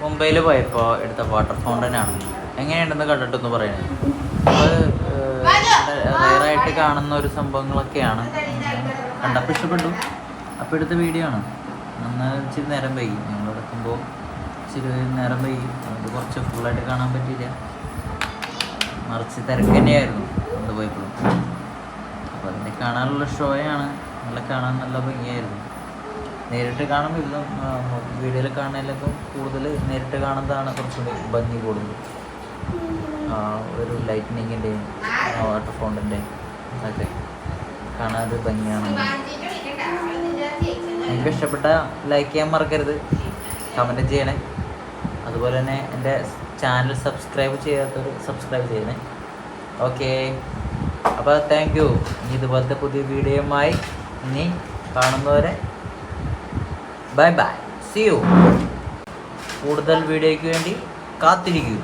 മുംബൈയിൽ പോയപ്പോൾ എടുത്ത വാട്ടർ ഫൗണ്ടനാണ്. എങ്ങനെയുണ്ടെന്ന് കണ്ടിട്ടൊന്ന് പറയണേ. അത് റയറായിട്ട് കാണുന്ന ഒരു സംഭവങ്ങളൊക്കെയാണ്. കണ്ടപ്പോൾ ഇഷ്ടപ്പെട്ടു, അപ്പോൾ എടുത്ത വീഡിയോ ആണ്. അന്ന് ഇച്ചിരി നേരം വൈകി, ഞങ്ങൾ എടുക്കുമ്പോൾ ഇച്ചിരി നേരം വൈകി, അത് കുറച്ച് ഫുള്ളായിട്ട് കാണാൻ പറ്റിയില്ല. മറിച്ച് തിരക്ക് തന്നെയായിരുന്നു കൊണ്ടുപോയപ്പോഴും. അപ്പോൾ അതിനെ കാണാനുള്ള ഷോയാണ്, കാണാൻ നല്ല ഭംഗിയായിരുന്നു. നേരിട്ട് കാണുമ്പോൾ ഇത് വീഡിയോയിൽ കാണുന്നതിലൊക്കെ കൂടുതൽ നേരിട്ട് കാണുന്നതാണ് കുറച്ചുകൂടി ഭംഗി കൂടുതൽ. ഒരു ലൈറ്റ്നിങ്ങിൻ്റെയും വാട്ടർ ഫൗണ്ടൻ്റെയും ഒക്കെ കാണാൻ ഭംഗിയാണ്. എനിക്ക് ഇഷ്ടപ്പെട്ട ലൈക്ക് ചെയ്യാൻ മറക്കരുത്, കമൻറ്റ് ചെയ്യണേ. അതുപോലെ തന്നെ എൻ്റെ ചാനൽ സബ്സ്ക്രൈബ് ചെയ്യാത്തവർ സബ്സ്ക്രൈബ് ചെയ്യണേ. ഓക്കെ, അപ്പോൾ താങ്ക് യു. ഇനി ഇതുപോലത്തെ പുതിയ വീഡിയോയുമായി ഇനി കാണുന്നവരെ ബൈ ബൈ, സീ യു. കൂടുതൽ വീഡിയോയ്ക്ക് വേണ്ടി കാത്തിരിക്കൂ.